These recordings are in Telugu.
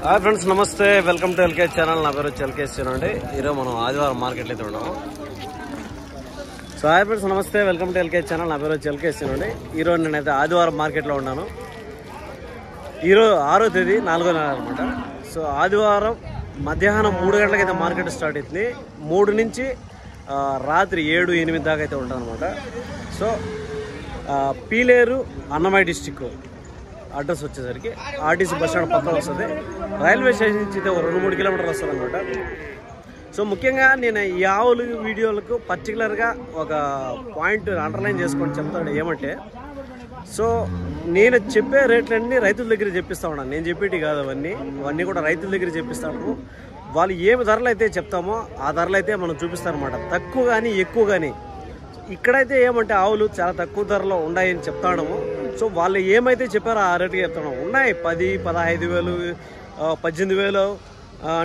హాయ్ ఫ్రెండ్స్, నమస్తే. Welcome to LK channel. నా పేరు ఎల్కేఎస్ అండి. ఈరోజు మనం ఆదివారం మార్కెట్లో అయితే ఉన్నాము. సో హాయ్ ఫ్రెండ్స్, నమస్తే. Welcome to LK channel. నా పేరు ఎల్కేఎస్ అండి. ఈరోజు నేనైతే ఆదివారం మార్కెట్లో ఉన్నాను. ఈరోజు 6వ తేదీ 4వ నెల అనమాట. సో ఆదివారం మధ్యాహ్నం 3 గంటలకైతే మార్కెట్ స్టార్ట్ అవుతుంది. 3 నుంచి రాత్రి 7-8 దాకా అయితే ఉంటుంది అనమాట. So Pileru Annamayya district address వచ్చేసరికి ఆర్టీసీ బస్ స్టాండ్ పక్కన వస్తుంది. రైల్వే స్టేషన్ నుంచి అయితే 2-3 కిలోమీటర్లు వస్తుంది అనమాట. సో ముఖ్యంగా నేను ఈ ఆవులు వీడియోలకు పర్టికులర్గా ఒక పాయింట్ అండర్లైన్ చేసుకొని చెప్తాను. ఏమంటే, సో నేను చెప్పే రేట్లన్నీ రైతుల దగ్గర చెప్పిస్తా ఉన్నాను. నేను చెప్పేటి కాదు, అవన్నీ కూడా రైతుల దగ్గర చెప్పిస్తాను. వాళ్ళు ఏమి ధరలు అయితే చెప్తామో ఆ ధరలు అయితే మనం చూపిస్తారనమాట. తక్కువ కానీ ఎక్కువ కానీ. ఇక్కడైతే ఏమంటే ఆవులు చాలా తక్కువ ధరలో ఉన్నాయని చెప్తాము. సో వాళ్ళు ఏమైతే చెప్పారో ఆ రేటుకి చెప్తాను. ఉన్నాయి 10, 15,000, 18,000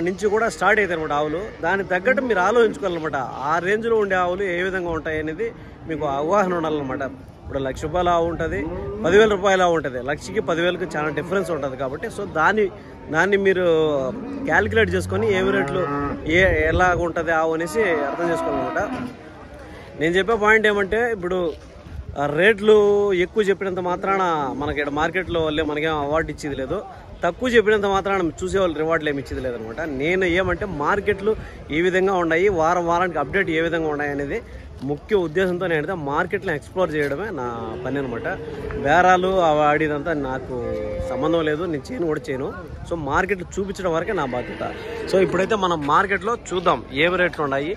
నుంచి కూడా స్టార్ట్ అవుతాయి అనమాట ఆవులు. దానికి తగ్గట్టు మీరు ఆలోచించుకోవాలన్నమాట. ఆ రేంజ్లో ఉండే ఆవులు ఏ విధంగా ఉంటాయి అనేది మీకు అవగాహన ఉండాలన్నమాట. ఇప్పుడు 1,00,000 రూపాయల ఆవు ఉంటుంది, 10,000 రూపాయల ఆవు ఉంటుంది. 1,00,000కి 10,000కి చాలా డిఫరెన్స్ ఉంటుంది. కాబట్టి సో దాన్ని మీరు క్యాలిక్యులేట్ చేసుకొని ఏమి రేట్లు ఎలాగ ఉంటుంది ఆవు అనేసి అర్థం చేసుకోవాలన్నమాట. నేను చెప్పే పాయింట్ ఏమంటే, ఇప్పుడు రేట్లు ఎక్కువ చెప్పినంత మాత్రాన మనకి ఇక్కడ మార్కెట్లో వాళ్ళే మనకేం అవార్డు ఇచ్చేది లేదు. తక్కువ చెప్పినంత మాత్రాన చూసేవాళ్ళు రివార్డులు ఏమి ఇచ్చేది లేదనమాట. నేను ఏమంటే మార్కెట్లు ఏ విధంగా ఉన్నాయి, వారానికి అప్డేట్ ఏ విధంగా ఉన్నాయి అనేది ముఖ్య ఉద్దేశంతో నేనైతే మార్కెట్ని ఎక్స్ప్లోర్ చేయడమే నా పని అనమాట. బేరాలు ఆడిదంతా నాకు సంబంధం లేదు, నేను చేయను. సో మార్కెట్లు చూపించడం వరకే నా బాధ్యత. సో ఇప్పుడైతే మనం మార్కెట్లో చూద్దాం ఏమి రేట్లు ఉన్నాయి,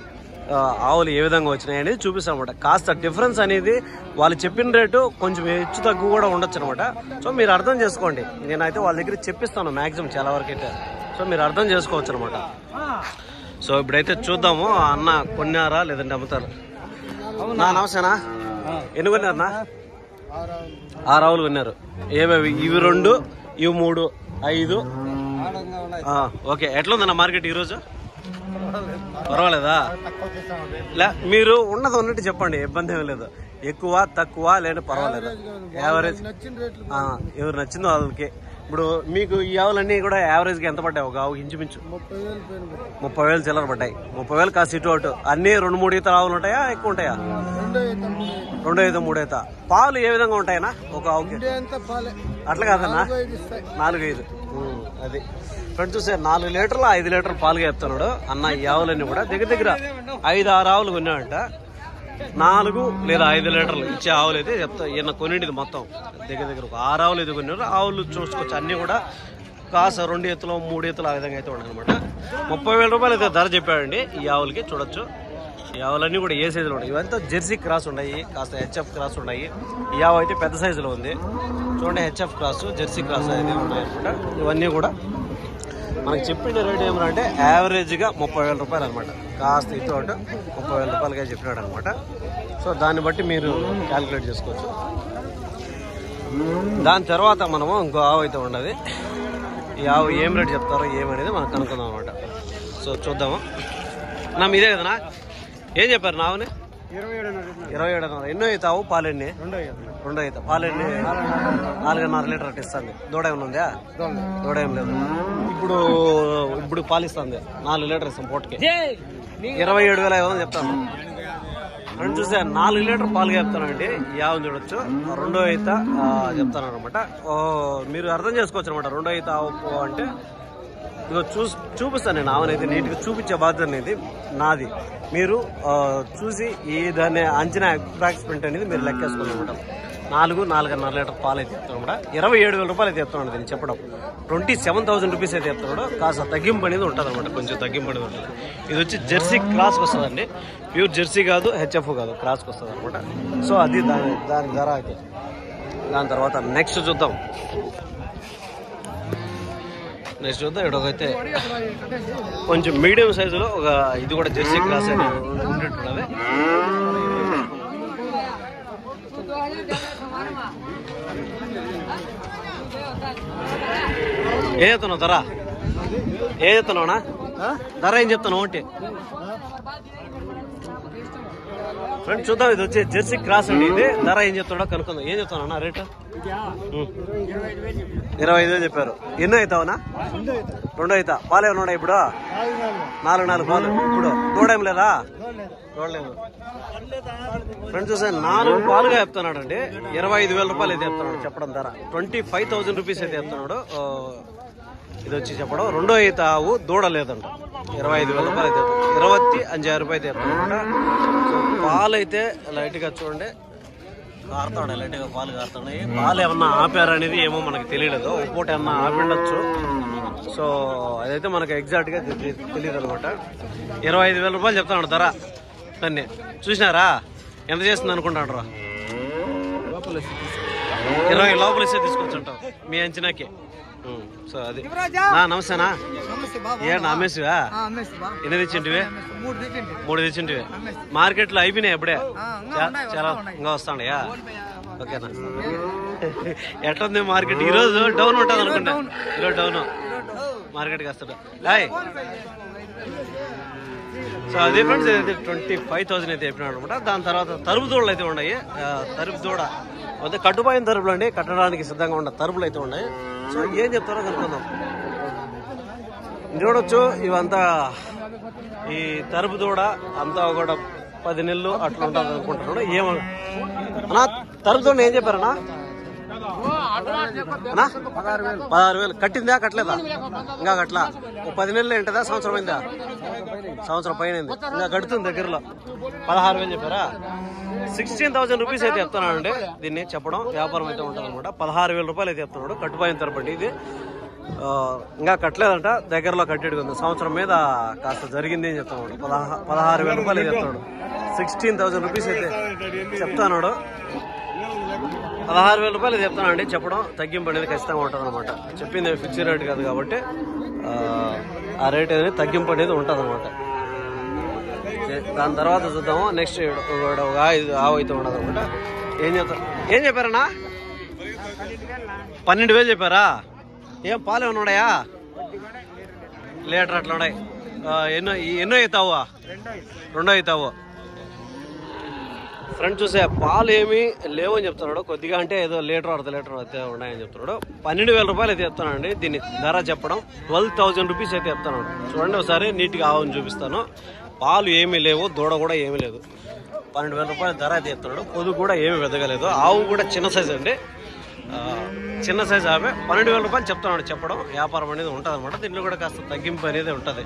ఆవులు ఏ విధంగా వచ్చినాయి అనేది చూపిస్తాం అనమాట. కాస్త డిఫరెన్స్ అనేది వాళ్ళు చెప్పిన రేటు కొంచెం హెచ్చు తక్కువ కూడా ఉండొచ్చు అనమాట. సో మీరు అర్థం చేసుకోండి. నేనైతే వాళ్ళ దగ్గర చెప్పిస్తాను మ్యాక్సిమం చాలా వరకు అయితే. సో మీరు అర్థం చేసుకోవచ్చు అనమాట. సో ఇప్పుడైతే చూద్దాము అన్న కొన్నారా లేదంటే అమ్ముతారు. నా నమస్తేనా, ఎన్ని కొన్నారన్నా? 6 ఆవులు కొన్నారు. ఏమేవి? ఇవి 2, ఇవి 3, 5. ఓకే, ఎట్లా ఉందన్న మార్కెట్ ఈరోజు? పర్వాలేదా? మీరు ఉన్నది ఉన్నట్టు చెప్పండి, ఇబ్బంది ఏమీ లేదు. ఎక్కువ తక్కువ లేని పర్వాలేదు, యావరేజ్ ఎవరు నచ్చిందో వాళ్ళకి. ఇప్పుడు మీకు ఈ ఆవులన్నీ కూడా యావరేజ్గా ఎంత పడ్డాయి? ఒక ఆవు ఇంచుమించు 30,000 చిల్లర పడ్డాయి. 30,000 కాస్త ఇటు అటు. అన్నీ 2-3 ఈతల ఆవులు ఉంటాయా, ఎక్కువ ఉంటాయా? 2 ఈత 3 ఈత. పాలు ఏ విధంగా ఉంటాయనా ఒక ఆవుకి? అట్లా కాదన్నా, 4-5. అది ఫ్రెండ్ చూసే 4 లీటర్లు 5 లీటర్లు పాలుగా చెప్తున్నాడు అన్న. ఈ ఆవులన్నీ కూడా దగ్గర 5-6 ఆవులు కొన్నాడంట. 4 లేదా 5 లీటర్లు ఇచ్చే ఆవులు అయితే చెప్తా. ఈయన కొనింటిది మొత్తం దగ్గర ఒక 6 ఆవులు అయితే కొన్నారు. ఆవులు చూసుకోవచ్చు, అన్ని కూడా కాస్త 2 ఈతలు 3 ఈతలు ఆ విధంగా అయితే ఉన్నాయి అనమాట. 30,000 రూపాయలు అయితే ధర చెప్పాడండి ఈ ఆవులకి. చూడొచ్చు, ఈ ఆవులన్నీ కూడా ఏ సైజులో ఉన్నాయి. ఇవంతా జెర్సీ క్రాస్ ఉన్నాయి, కాస్త హెచ్ఎఫ్ క్రాస్ ఉన్నాయి. ఈ ఆవు అయితే పెద్ద సైజులో ఉంది. చూడండి, హెచ్ఎఫ్ క్రాస్, జెర్సీ క్రాస్ అయితే ఉన్నాయి అనమాట. ఇవన్నీ కూడా మనకి చెప్పిన రేట్ ఏమంటే యావరేజ్గా 30,000 రూపాయలు అనమాట. కాస్త ఇటు అటు 30,000 రూపాయలుగా చెప్పినాడు అనమాట. సో దాన్ని బట్టి మీరు క్యాలిక్యులేట్ చేసుకోవచ్చు. దాని తర్వాత మనము ఇంకో ఆవు అయితే ఉండదు. ఈ ఆవు ఏం రేట్ చెప్తారో ఏమనేది మనం కనుక్కుందాం అనమాట. సో చూద్దాము. నా మీదే కదనా, ఏం చెప్పారు నా ఆవుని? 27. ఎన్నో అయితే ఆవు? పాలెన్ని? 2 అయితే. పాలెన్ని? 4.5 లీటర్ అట్టు ఇస్తుంది. దూడ ఏమైనా ఉందా? దూడ ఏం లేదు. ఇప్పుడు పాలిస్తుంది 4 లీటర్ ఇస్తాం పూటకి. 27,500 చెప్తాను. రెండు చూస్తే 4 లీటర్ పాలుగా చెప్తానండి. ఈ ఆవును చూడొచ్చు. 2 ఈత చెప్తాను అనమాట. మీరు అర్థం చేసుకోవచ్చు అనమాట. 2 ఈత ఆవు అంటే ఇదిగో చూపిస్తాను నేను. ఆవునైతే నీట్గా చూపించే బాధ్యత అనేది నాది. మీరు చూసి ఈ దాన్ని అంచనా అప్రాక్సిమేట్ అనేది మీరు లెక్కేసుకోండి అనమాట. 4.5 లీటర్ పాలు అయితే చెప్తాను అనమాట. 27,000 రూపాయలు అయితే చెప్తున్నాడు దీన్ని చెప్పడం. 27,000 రూపీస్ అయితే చెప్తున్నాడు. కాస్త తగ్గింపు అనేది ఉంటుంది అనమాట, కొంచెం తగ్గింపు అనేది ఉంటుంది. ఇది వచ్చి జెర్సీ క్రాస్కి వస్తుందండి. ప్యూర్ జెర్సీ కాదు, హెచ్ఎఫ్ కాదు, క్రాస్కి వస్తుంది అనమాట. సో అది దాని ధర అయితే. దాని తర్వాత నెక్స్ట్ చూద్దాం. ఇక్కడైతే కొంచెం మీడియం సైజులో ఒక ఇది కూడా జెర్సీ క్రాస్ అని ఉంటుంటున్నది. ఏ చెప్తున్నావు ధర? ఏ చెప్తున్నావునా ధర? ఏం చెప్తున్నావు? ఒకటి ఫ్రెండ్స్ చూద్దాం, ఇది వచ్చి జెర్సీ క్రాస్ అండి. ఇది ధర ఏం చెప్తాడో కనుక్కుందాం. ఏం చెప్తాను అన్న రేటు? 25,000 చెప్పారు. ఎన్నో అవుతావనా? 2 అవుతా. పాలు ఏమైనా ఉన్నాయి ఇప్పుడు? 4 పాలు. ఇప్పుడు దూడేం లేదా? చూడలేదు ఫ్రెండ్స్. చూసా 4 పాలుగా చెప్తున్నాడు అండి. 25,000 రూపాయలు అయితే చెప్తున్నాడు చెప్పడం ధర. 25,000 రూపీస్ అయితే చెప్తున్నాడు. ఇది వచ్చి చెప్పడం 2వ ఈత ఆవు, దూడ లేదంట. 25,000 రూపాయలు అయితే 25,500 రూపాయలు అయితే చెప్తాడు. పాలు అయితే లైట్ గా చూడండి కారుతాడు, లైట్ గా పాలు కారుతున్నాయి. పాలు ఏమన్నా ఆపారనేది ఏమో మనకు తెలియలేదు. ఒక పూట ఏమన్నా ఆపిండొచ్చు. సో అదైతే మనకు ఎగ్జాక్ట్ గా తెలియదు అనమాట. 25,000 రూపాయలు చెప్తాడు ధర. దాన్ని చూసినారా ఎంత చేస్తుంది అనుకుంటాడు? 20 లోపల ఇస్తే తీసుకొచ్చుంటావు మీ అంచనాకి. సో అది నమస్తేనా? ఏనా అమ్మేసివా? ఎన్ని తెచ్చింటివి? 3 తెచ్చింటివి. మార్కెట్ లో అయిపోయినాయి అప్పుడే? చాలా ఇంకా వస్తాండయా? ఓకేనా? ఎట్లుంది మార్కెట్? ఈ రోజు డౌన్ ఉంటుంది అనుకుంటా. ఈరోజు డౌన్ మార్కెట్కి వస్తాడు. హాయ్. సో అదే ఫ్రెండ్స్, అయితే 25,000 అయితే చెప్పినాడు అనమాట. దాని తర్వాత తరుపు దూడలు అయితే ఉన్నాయి. తరుపు దూడ అయితే కట్టుపోయిన తరుపులు అండి, కట్టడానికి సిద్ధంగా ఉన్న తరుపులు అయితే ఉన్నాయి. సో ఏం చెప్తారో కనుక్కుందాం. చూడొచ్చు ఇవంతా ఈ తరుపు దూడ అంతా కూడా 10 నెలలు అట్లా ఉంటుంది అనుకుంటున్నాడు. ఏమన్నా తరుపు దూడ ఏం చెప్పారన్నా? 16,000 కట్టిందా కట్టలేదా? ఇంకా కట్లా. 10 నెలలు ఏంటదా? సంవత్సరం అయిందా? సంవత్సరం పైన ఇంకా కడుతుంది దగ్గరలో. 16,000 చెప్పారా? 16,000 రూపీస్ అయితే చెప్తున్నానండి. దీన్ని చెప్పడం వ్యాపారం అయితే ఉంటుంది అనమాట. 16,000 రూపాయలు అయితే చెప్తున్నాడు కట్టుపోయిన తరపండి. ఇది ఇంకా కట్టలేదంట, దగ్గరలో కట్టేది ఉంది. సంవత్సరం మీద కాస్త జరిగింది అని చెప్తున్నాడు. 16,000 రూపాయలు అయితే చెప్తున్నాడు. 16,000 రూపీస్ అయితే చెప్తాడు. 16,000 రూపాయలు చెప్తానండి. చెప్పడం తగ్గింపు అనేది ఖచ్చితంగా ఉంటుంది అనమాట. చెప్పింది ఫిక్స్డ్ రేట్ కాదు కాబట్టి ఆ రేట్ అనేది తగ్గింపు అనేది ఉంటుంది అనమాట. దాని తర్వాత చూద్దాము. నెక్స్ట్ ఆవు అయితే ఉండదు అనమాట. ఏం చెప్పారన్నా? 12,000 చెప్పారా? ఏం పాలు ఏమన్నా ఉన్నాయా? లీటర్ అట్లా ఉన్నాయి. ఎన్నో అవుతావు? 2 అవుతావు. ఫ్రెండ్ చూసే పాలు ఏమి లేవని చెప్తున్నాడు. కొద్దిగా అంటే ఏదో లీటర్ అయితే ఉన్నాయని చెప్తున్నాడు. 12,000 రూపాయలు అయితే చెప్తానండి. దీన్ని ధర చెప్పడం 12,000 రూపీస్ అయితే చెప్తున్నాడు. చూడండి ఒకసారి నీట్గా ఆవుని చూపిస్తాను. పాలు ఏమీ లేవు, దూడ కూడా ఏమీ లేదు. 12,000 రూపాయల ధర అయితే చెప్తున్నాడు. పొదుగు కూడా ఏమి వెదగలేదు. ఆవు కూడా చిన్న సైజు అండి, చిన్న సైజు ఆమె. 12,000 రూపాయలు చెప్తున్నాడు. చెప్పడం వ్యాపారం అనేది ఉంటుంది అనమాట. దీంట్లో కూడా కాస్త తగ్గింపు అనేది ఉంటుంది.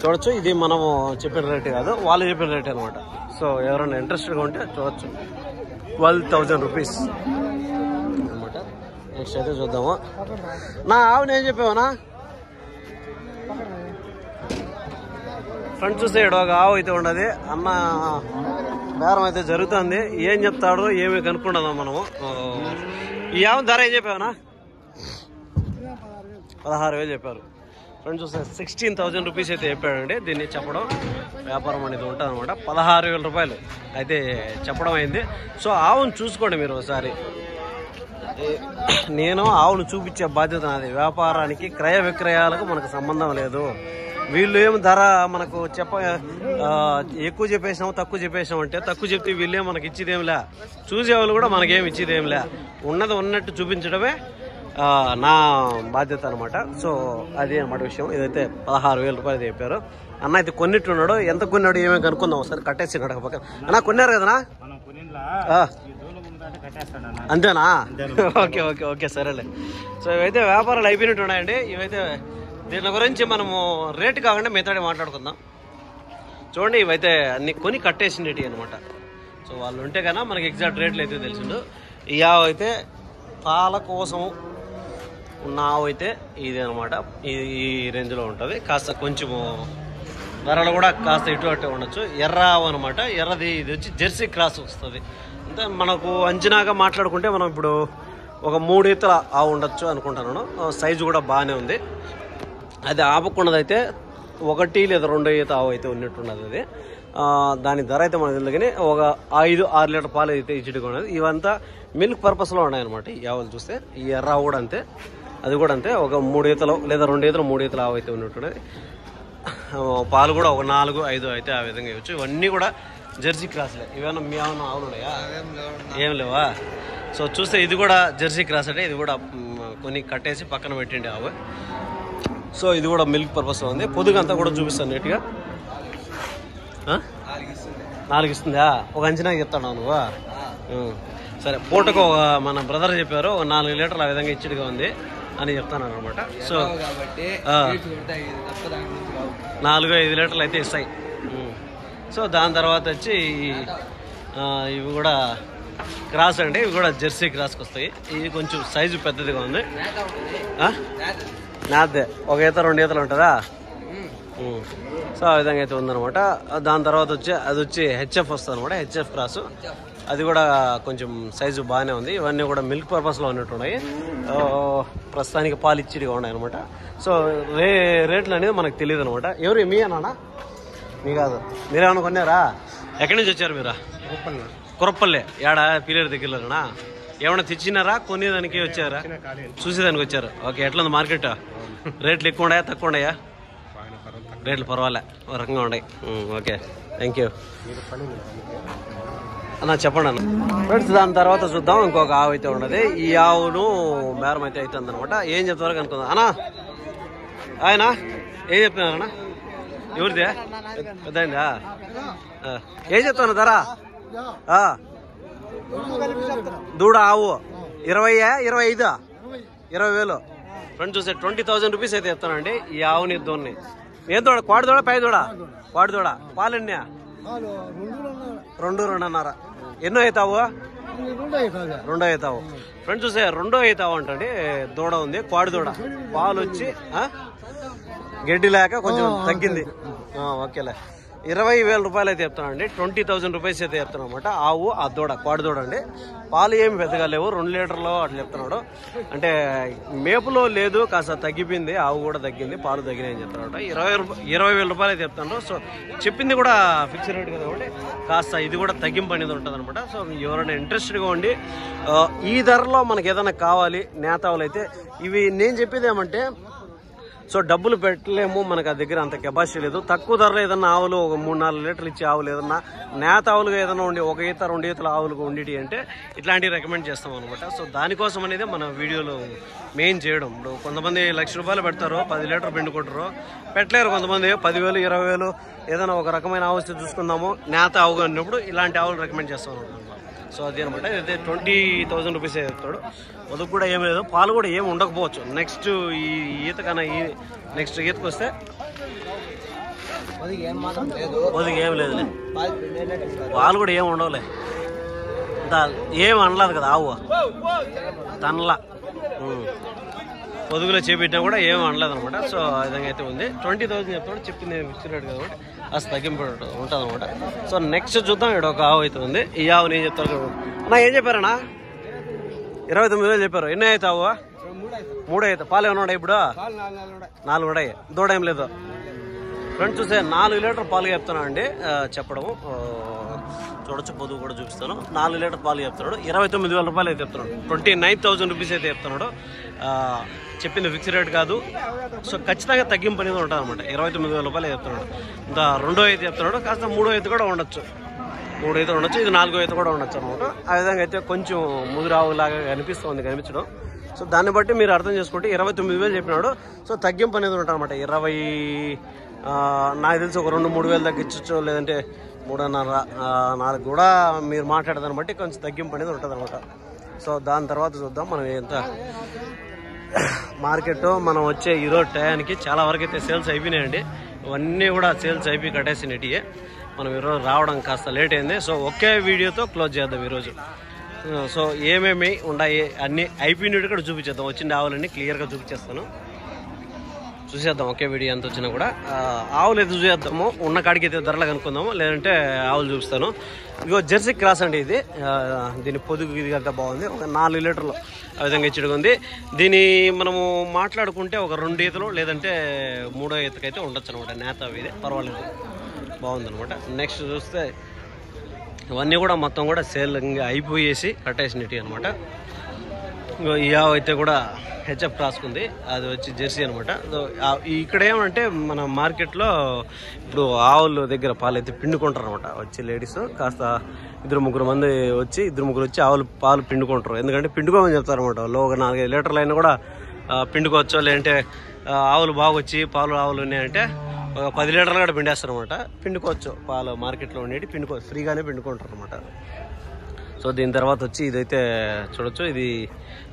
చూడొచ్చు, ఇది మనము చెప్పిన రేట్ కాదు, వాళ్ళు చెప్పిన రేట్ అనమాట. సో ఎవరైనా ఇంట్రెస్టెడ్గా ఉంటే చూడొచ్చు. 12,000 రూపీస్ అనమాట. నెక్స్ట్ అయితే చూద్దాము. నా ఆవుని ఏం చెప్పావనా? ఫ్రెండ్స్ చూస్తే ఒక ఆవు అయితే ఉండదు. అన్న బేరం అయితే జరుగుతుంది. ఏం చెప్తాడో ఏమి కనుక్కుంటుందాం మనము. ఈ ఆవు ధర ఏం చెప్పావనా? 16,000 చెప్పారు. ఫ్రెండ్స్ చూస్తే 16,000 రూపీస్ అయితే చెప్పాడండి. దీన్ని చెప్పడం వ్యాపారం అనేది ఉంటుంది అనమాట. 16,000 రూపాయలు అయితే చెప్పడం అయింది. సో ఆవును చూసుకోండి మీరు ఒకసారి. నేను ఆవును చూపించే బాధ్యత నాది. వ్యాపారానికి క్రయ విక్రయాలకు మనకు సంబంధం లేదు. వీళ్ళు ఏం ధర మనకు ఎక్కువ చెప్పేసినాము తక్కువ చెప్పేసినాం అంటే, తక్కువ చెప్తే వీళ్ళే మనకి ఇచ్చేదేమిలే, చూసేవాళ్ళు కూడా మనకేం ఇచ్చేదేమిలే. ఉన్నది ఉన్నట్టు చూపించడమే నా బాధ్యత అనమాట. సో అది అనమాట విషయం. ఇదైతే 16,000 రూపాయలు చెప్పారు. అన్న అయితే కొన్నిట్టున్నాడు. ఎంత కొన్నాడు ఏమేమి కనుక్కుందాం ఒకసారి. కట్టేసినాడు పక్కన. అన్న కొన్నారు కదనా? అంతేనా? ఓకే ఓకే ఓకే సరేలే. సో ఇవైతే వ్యాపారాలు అయిపోయినట్టు ఉన్నాయండి. ఇవైతే దీని గురించి మనము రేటు కాకుండా మిగతాడే మాట్లాడుకుందాం. చూడండి, ఇవైతే అన్ని కొని కట్టేసినవి అనమాట. సో వాళ్ళు ఉంటే కన్నా మనకి ఎగ్జాక్ట్ రేట్లు అయితే తెలిసిండు. ఈ ఆవు అయితే పాల కోసం ఉన్న ఆవు అయితే ఇది అనమాట. ఈ రేంజ్లో ఉంటుంది. కాస్త కొంచెము ధరలు కూడా కాస్త ఇటు అట్టే ఉండొచ్చు. ఎర్ర ఆవు అనమాట. ఎర్రది ఇది వచ్చి జెర్సీ క్రాస్ వస్తుంది. అంటే మనకు అంచనాగా మాట్లాడుకుంటే మనం ఇప్పుడు ఒక 3 ఈతల ఆవు ఉండొచ్చు అనుకుంటున్నాను. సైజు కూడా బాగానే ఉంది. అది ఆపకున్నదైతే 1 లేదా 2 ఈత ఆవు అయితే ఉన్నట్టున్నది. అది దాని ధర అయితే మనకు తెలియదు. కానీ ఒక 5-6 లీటర్ పాలు అయితే ఇచ్చిట్టుగా ఉన్నది. ఇవంతా మిల్క్ పర్పస్లో ఉన్నాయన్నమాట. ఈ ఆవులు చూస్తే ఈ ఎర్ర కూడా అంతే, అది కూడా అంతే. ఒక 3 ఈతలు లేదా 2 ఈతలు 3 ఈతలు ఆవు అయితే ఉన్నట్టున్నది. పాలు కూడా ఒక 4, 5 అయితే ఆ విధంగా ఇవ్వచ్చు. ఇవన్నీ కూడా జెర్సీ క్రాస్లే. ఇవేమన్నా మీ ఏమన్నా ఆవులు ఉన్నాయా? ఏం లేవా? సో చూస్తే ఇది కూడా జెర్సీ క్రాస్ అంటే ఇది కూడా కొన్ని కట్టేసి పక్కన పెట్టండి ఆవు. సో ఇది కూడా మిల్క్ పర్పస్లో ఉంది. పొదుగంతా కూడా చూపిస్తాను నీట్గా. 4 ఇస్తుందా? ఒక అంచనా చెప్తాను నువ్వు. సరే, పూటకు మన బ్రదర్ చెప్పారు 4 లీటర్లు ఆ విధంగా ఇచ్చిడిగా ఉంది అని చెప్తాను అనమాట. సో 4-5 లీటర్లు అయితే ఇస్తాయి. సో దాని తర్వాత వచ్చి ఇవి కూడా క్రాస్ అండి. ఇవి కూడా జెర్సీ క్రాస్కి వస్తాయి. ఇది కొంచెం సైజు పెద్దదిగా ఉంది. నాదే 1 ఈత 2 ఈతలు ఉంటుందా? సో ఆ విధంగా అయితే ఉందనమాట. దాని తర్వాత అది వచ్చి హెచ్ఎఫ్ వస్తుంది అనమాట. హెచ్ఎఫ్ క్రాసు అది కూడా కొంచెం సైజు బాగానే ఉంది. ఇవన్నీ కూడా మిల్క్ పర్పస్లో ఉన్నట్టున్నాయి. ప్రస్తుతానికి పాలు ఇచ్చిడిగా ఉన్నాయి అనమాట. సో రేట్లు అనేది మనకు తెలియదు అనమాట. ఎవరు మీ అన్నా? మీ కాదు, మీరేమన్నా కొన్నారా? ఎక్కడి నుంచి వచ్చారు మీరు? కురప్పల్లే. ఏడా పీలేరు దగ్గరలోనా? ఏమన్నా తెచ్చినారా? కొనేదానికి వచ్చారా? చూసేదానికి వచ్చారు. ఓకే, ఎట్లా ఉంది మార్కెట్? రేట్లు ఎక్కువ ఉన్నాయా తక్కువ ఉన్నాయా? రేట్లు పర్వాలే, ఒక రకంగా ఉన్నాయి. ఓకే, థ్యాంక్ యూ అన్న. చెప్పండి అన్న. ఫ్రెండ్స్, దాని తర్వాత చూద్దాం. ఇంకొక ఆవు అయితే ఉన్నది. ఈ ఆవును బేరం అయితే అవుతుంది అనమాట. ఏం చెప్తారో కనుక్కుందాం. అన్నా, ఆయన ఏం చెప్తున్నారన్నా? ఎవరిదే? పెద్దయిందా? ఏం చెప్తాను ధర? దూడ ఆవు 25 20,000. ఫ్రెండ్స్ చూసే 20,000 రూపీస్ అయితే చెప్తానండి ఈ ఆవుని దూడని. ఏం దూడ? కోడి దూడ, పై దూడ? కోడి దూడ. పాలు ఎన్ని? 2-2.5. ఎన్నో అవుతావు? 2 అవుతావు. ఫ్రెండ్స్ చూసే 2 అవుతావు అంటండి. దూడ ఉంది, కోడి దూడ. పాలు వచ్చి గడ్డి లేక కొంచెం తగ్గింది. ఓకేలే, 20,000 రూపాయలు అయితే చెప్తానండి. 20,000 రూపీస్ అయితే చెప్తాను అనమాట. ఆవు ఆ దూడ, కోడి దూడ అండి. పాలు ఏమి పెద్దగా లేవు, 2 లీటర్లు అట్లా చెప్తున్నాడు. అంటే మేపులో లేదు, కాస్త తగ్గిపోయింది. ఆవు కూడా తగ్గింది, పాలు తగ్గినాయి అని చెప్తున్నాడు. 20,000 రూపాయలు అయితే చెప్తాను. సో చెప్పింది కూడా ఫిక్స్డ్ రేట్ కదా కాబట్టి కాస్త ఇది కూడా తగ్గింపు అనేది ఉంటుంది అనమాట. సో ఎవరైనా ఇంట్రెస్టెడ్గా ఉండి ఈ ధరలో మనకి ఏదైనా కావాలి నేతావులు అయితే ఇవి నేను చెప్పేది ఏమంటే, సో డబ్బులు పెట్టలేము, మనకు ఆ దగ్గర అంత కెపాసిటీ లేదు. తక్కువ ధరలో ఏదన్నా ఆవులు ఒక 3-4 లీటర్లు ఇచ్చే ఆవులు ఏదన్నా నేత ఆవులుగా ఏదైనా ఉండి 1 ఈత 2 ఈతల ఆవులుగా ఉండేటి అంటే ఇట్లాంటివి రికమెండ్ చేస్తాం అనమాట. సో దానికోసం అనేది మన వీడియోలో మెయిన్ చేయడం. ఇప్పుడు కొంతమంది ₹1,00,000 పెడతారు, 10 లీటర్ పిండుకుంటారు, పెట్టలేరు. కొంతమంది 10,000 20,000 ఏదైనా ఒక రకమైన ఆవు చూసుకుందాము నేత ఆవుగా ఉన్నప్పుడు ఇలాంటి ఆవులు రికమెండ్ చేస్తాం అనమాట. సో అది అనమాట. ఇదైతే 20,000 రూపీస్ చెప్తాడు. వదుకు కూడా ఏం లేదు, పాలు కూడా ఏమి ఉండకపోవచ్చు. నెక్స్ట్ ఈ ఈత కన్నా నెక్స్ట్ ఈతకు వస్తే వదికి ఏం లేదులే, పాలు కూడా ఏమి ఉండవులే. ఏం అనలేదు కదా ఆవు తనలా. పొదుగులో చేపెట్టినా కూడా ఏమీ అనలేదు అనమాట. సో ఆ విధంగా అయితే ఉంది. 20,000 చెప్తాడు, చెప్పింది ఫిక్స్డ్ రేట్ కాబట్టి అసలు తగ్గింపు ఉంటుంది అనమాట. సో నెక్స్ట్ చూద్దాం. ఇక్కడ ఒక ఆవు అయితే ఉంది. ఈ ఆవుని ఏం చెప్తారు అన్నా? ఏం చెప్పారన్నా? 29,000 చెప్పారు. ఎన్ని అవుతావు? 3 అవుతాయి. పాలు ఏమైనా ఉన్నాయి ఇప్పుడు? 4 ఉన్నాయి. దూడ ఏం లేదు. ఫ్రెండ్స్ చూసే 4 లీటర్ పాలు చెప్తున్నా అండి చెప్పడము. చూడొచ్చు, పొదుగు కూడా చూపిస్తాను. 4 లీటర్ పాలు చెప్తున్నాడు. 29,000 రూపాయలు అయితే చెప్తున్నాడు. 29,000 రూపీస్ అయితే చెప్తున్నాడు. చెప్పింది ఫిక్స్డ్ రేట్ కాదు. సో ఖచ్చితంగా తగ్గింపు అనేది ఉంటుంది అనమాట. 29,000 రూపాయలు చెప్తున్నాడు. ఇంత 2వ అయితే చెప్తున్నాడు. కాస్త 3వ అయితే కూడా ఉండొచ్చు. 3 అయితే ఉండొచ్చు. ఇది 4వ అయితే కూడా ఉండొచ్చు అనమాట. ఆ విధంగా అయితే కొంచెం ముదురావులాగా కనిపించడం. సో దాన్ని బట్టి మీరు అర్థం చేసుకుంటే 29,000 చెప్పినాడు. సో తగ్గింపు అనేది ఉంటుంది అనమాట. 20 నాకు తెలిసి ఒక 2-3 వేలు తగ్గించచ్చు, లేదంటే 3.5-4 కూడా మీరు మాట్లాడదాన్ని బట్టి కొంచెం తగ్గింపు అనేది ఉంటుంది అనమాట. సో దాని తర్వాత చూద్దాం మనం ఎంత మార్కెట్. మనం వచ్చే ఈరోజు టయానికి చాలా వరకు అయితే సేల్స్ అయిపోయినాయండి. ఇవన్నీ కూడా సేల్స్ అయిపోయి కట్టేసినవి. మనం ఈరోజు రావడం కాస్త లేట్ అయింది. సో ఒకే వీడియోతో క్లోజ్ చేద్దాం ఈరోజు. సో ఏమేమి ఉన్నాయి అన్నీ అయిపోయినట్టు కూడా చూపించేద్దాం. వచ్చిన ఆవులన్నీ క్లియర్గా చూపించేస్తాను. చూసేద్దాం ఒకే వీడియో ఎంత వచ్చినా కూడా. ఆవులు అయితే చూసేద్దాము, ఉన్న కాడికి అయితే ధరలు కనుక్కుందాము, లేదంటే ఆవులు చూపిస్తాను. ఇగో జెర్సీ క్రాస్ అండి ఇది. దీని పొదుగు ఇది అంతా బాగుంది. ఒక 4 లీటర్లు ఆ విధంగా ఇచ్చడం ఉంది. దీని మనము మాట్లాడుకుంటే ఒక 2 ఈతలు లేదంటే 3వ ఈతకైతే ఉండొచ్చు అనమాట. నేత ఇది పర్వాలేదు, బాగుందనమాట. నెక్స్ట్ చూస్తే ఇవన్నీ కూడా మొత్తం కూడా సేల్ అయిపోయేసి కట్టేసినట్టు అనమాట. ఇంకో ఈ ఆవు అయితే కూడా హెచ్ఎఫ్ క్రాస్కుంది, అది వచ్చి జెర్సీ అనమాట. ఇక్కడ ఏమంటే మన మార్కెట్లో ఇప్పుడు ఆవుల దగ్గర పాలు అయితే పిండుకుంటారు అనమాట. వచ్చి లేడీస్ కాస్త ఇద్దరు ముగ్గురు వచ్చి పాలు పిండుకుంటారు. ఎందుకంటే పిండుకోమని చెప్తారు అనమాట. వాళ్ళు ఒక 4-5 లీటర్లు అయినా కూడా పిండుకోవచ్చు. లేదంటే ఆవులు బాగొచ్చి ఆవులు ఉన్నాయంటే ఒక 10 లీటర్లు కూడా పిండేస్తారు అనమాట. పిండుకోవచ్చు, పాలు మార్కెట్లో ఉండేవి ఫ్రీగానే పిండుకుంటారు అనమాట. సో దీని తర్వాత వచ్చి ఇదైతే చూడొచ్చు, ఇది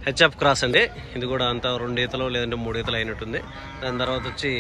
హెచ్ఎఫ్ క్రాస్ అండి. ఇది కూడా అంతా 2 ఈతలు లేదంటే 3 ఈతలు అయినట్టుంది. దాని తర్వాత వచ్చి